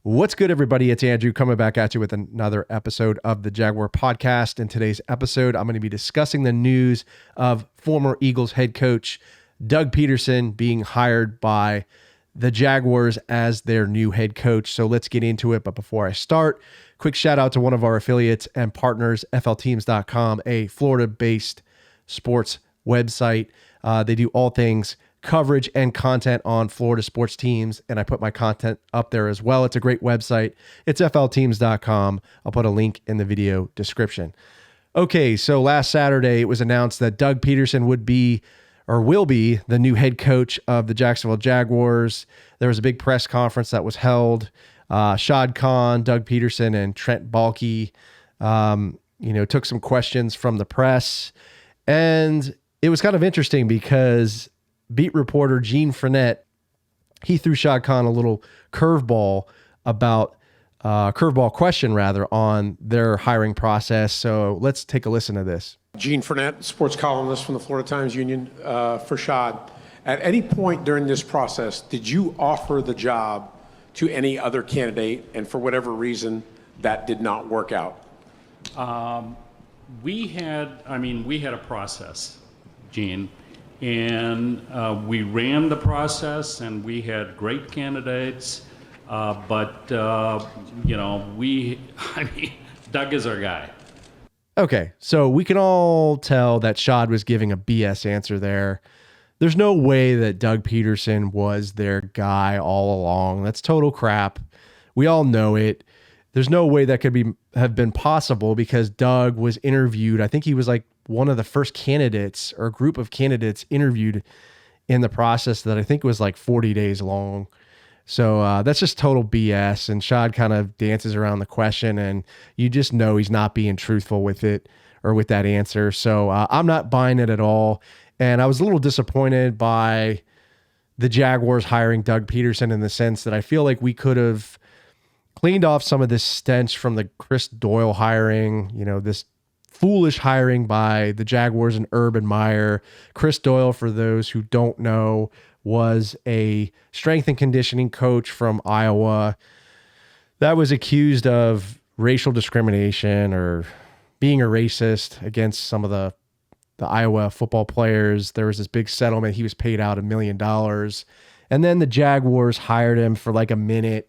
What's good, everybody? It's Andrew coming back at you with another episode of the Jaguar podcast. In today's episode, I'm going to be discussing the news of former Eagles head coach Doug Pederson being hired by the Jaguars as their new head coach. So let's get into it. But before I start, quick shout out to one of our affiliates and partners, flteams.com, a Florida-based sports website. They do all things coverage and content on Florida sports teams, and I put my content up there as well. It's a great website. It's flteams.com. I'll put a link in the video description. Okay, so last Saturday, it was announced that Doug Pederson would be or will be the new head coach of the Jacksonville Jaguars. There was a big press conference that was held. Shad Khan, Doug Pederson, and Trent Baalke, took some questions from the press, and it was kind of interesting because beat reporter Gene Fournette, he threw Shad Khan a little curveball question on their hiring process. So let's take a listen to this. Gene Fournette, sports columnist from the Florida Times Union, for Shad. At any point during this process, did you offer the job to any other candidate, and for whatever reason, that did not work out? We had a process, Gene. And we ran the process, and we had great candidates. Doug is our guy. Okay, so we can all tell that Shad was giving a BS answer there. There's no way that Doug Pederson was their guy all along. That's total crap. We all know it. There's no way that could have been possible because Doug was interviewed. I think he was like one of the first candidates or a group of candidates interviewed in the process that I think was like 40 days long. So that's just total BS. And Shad kind of dances around the question, and you just know he's not being truthful with it or with that answer. So I'm not buying it at all. And I was a little disappointed by the Jaguars hiring Doug Pederson in the sense that I feel like we could have cleaned off some of this stench from the Chris Doyle hiring, this foolish hiring by the Jaguars and Urban Meyer. Chris Doyle, for those who don't know, was a strength and conditioning coach from Iowa that was accused of racial discrimination or being a racist against some of the Iowa football players. There was this big settlement. He was paid out $1 million. And then the Jaguars hired him for like a minute,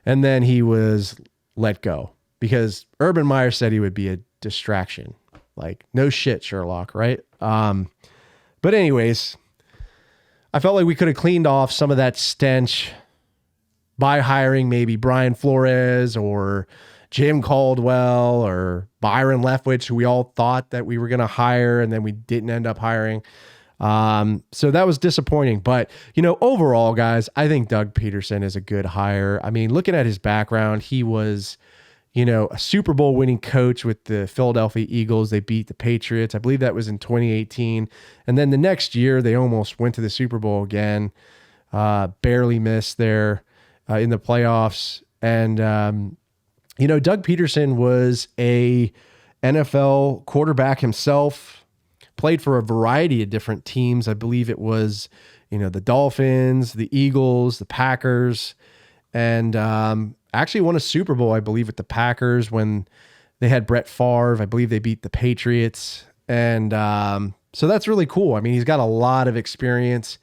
and then he was let go because Urban Meyer said he would be a distraction. Like, no shit, Sherlock, right? But anyways, I felt like we could have cleaned off some of that stench by hiring maybe Brian Flores or Jim Caldwell or Byron Leftwich, who we all thought that we were going to hire, and then we didn't end up hiring. So that was disappointing. But, overall, guys, I think Doug Pederson is a good hire. I mean, looking at his background, he was, a Super Bowl winning coach with the Philadelphia Eagles. They beat the Patriots. I believe that was in 2018. And then the next year, they almost went to the Super Bowl again, barely missed there in the playoffs. And, Doug Pederson was a NFL quarterback himself, played for a variety of different teams. I believe it was, the Dolphins, the Eagles, the Packers, and actually won a Super Bowl, I believe, with the Packers when they had Brett Favre. I believe they beat the Patriots. And so that's really cool. I mean, he's got a lot of experience.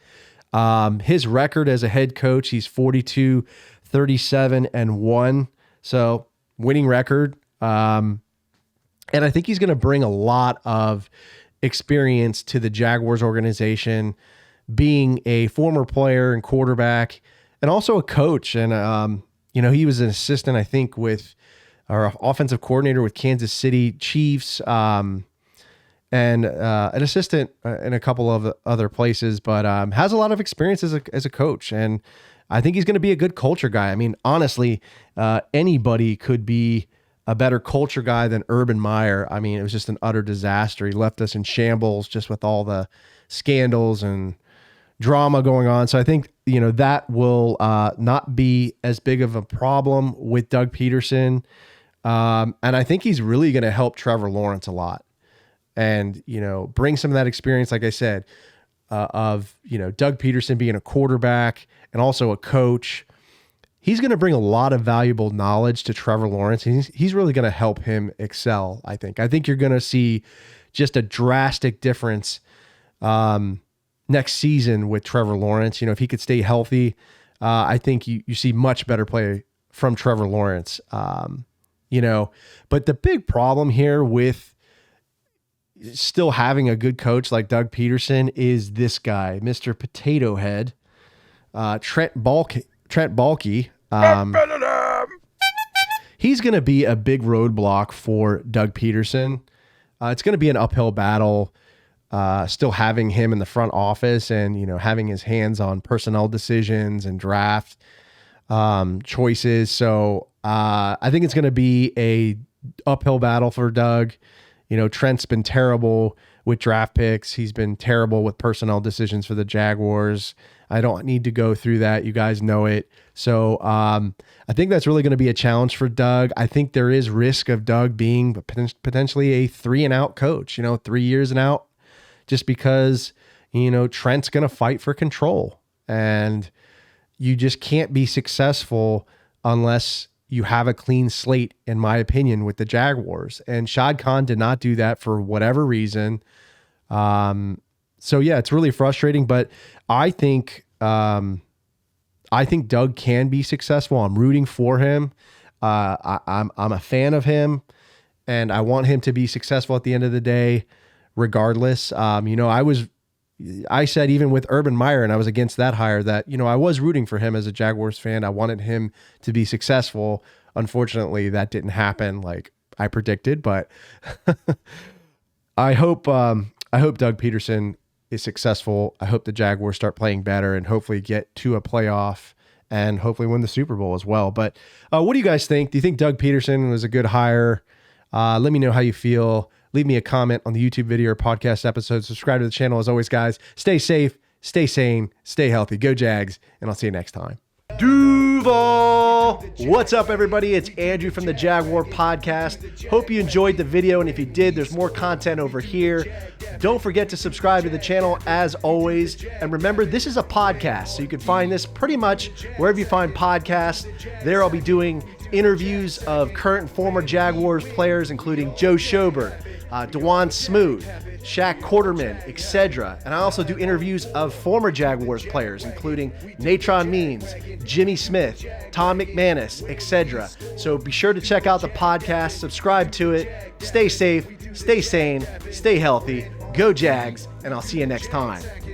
His record as a head coach, he's 42-37-1. So winning record. And I think he's going to bring a lot of experience to the Jaguars organization, being a former player and quarterback and also a coach. And, he was an assistant, I think, with our offensive coordinator with Kansas City Chiefs, and an assistant in a couple of other places, but has a lot of experience as a coach. And I think he's going to be a good culture guy. I mean, honestly, anybody could be a better culture guy than Urban Meyer. I mean, it was just an utter disaster. He left us in shambles just with all the scandals and drama going on. So I think, that will not be as big of a problem with Doug Pederson. And I think he's really going to help Trevor Lawrence a lot and, bring some of that experience, like I said, of, Doug Pederson being a quarterback and also a coach. he's going to bring a lot of valuable knowledge to Trevor Lawrence. He's really going to help him excel, I think. I think you're going to see just a drastic difference next season with Trevor Lawrence. If he could stay healthy, I think you see much better play from Trevor Lawrence. But the big problem here with still having a good coach like Doug Pederson is this guy, Mr. Potato Head, Trent Baalke. He's going to be a big roadblock for Doug Pederson. It's going to be an uphill battle, still having him in the front office and, having his hands on personnel decisions and draft choices. So I think it's going to be a uphill battle for Doug. Trent's been terrible with draft picks. He's been terrible with personnel decisions for the Jaguars. I don't need to go through that. You guys know it. So I think that's really going to be a challenge for Doug. I think there is risk of Doug being potentially a 3-and-out coach, 3 years and out, just because, Trent's going to fight for control. And you just can't be successful unless you have a clean slate, in my opinion, with the Jaguars. And Shad Khan did not do that for whatever reason. So yeah, it's really frustrating, but I think Doug can be successful. I'm rooting for him. I'm a fan of him, and I want him to be successful at the end of the day, regardless. I said even with Urban Meyer, and I was against that hire, that, I was rooting for him as a Jaguars fan. I wanted him to be successful. Unfortunately, that didn't happen like I predicted, but I hope Doug Pederson is successful. I hope the Jaguars start playing better and hopefully get to a playoff and hopefully win the Super Bowl as well. But what do you guys think? Do you think Doug Pederson was a good hire? Let me know how you feel. Leave me a comment on the YouTube video or podcast episode. Subscribe to the channel. As always, guys, stay safe, stay sane, stay healthy. Go Jags, and I'll see you next time. Duval! What's up, everybody? It's Andrew from the Jaguar Podcast. Hope you enjoyed the video, and if you did, there's more content over here. Don't forget to subscribe to the channel as always. And remember, this is a podcast, so you can find this pretty much wherever you find podcasts. There I'll be doing interviews of current and former Jaguars players, including Joe Schobert, DeJuan Smoot, Shaq Quarterman, etc. And I also do interviews of former Jaguars players, including Natron Means, Jimmy Smith, Tom McManus, etc. So be sure to check out the podcast, subscribe to it, stay safe, stay sane, stay healthy, go Jags, and I'll see you next time.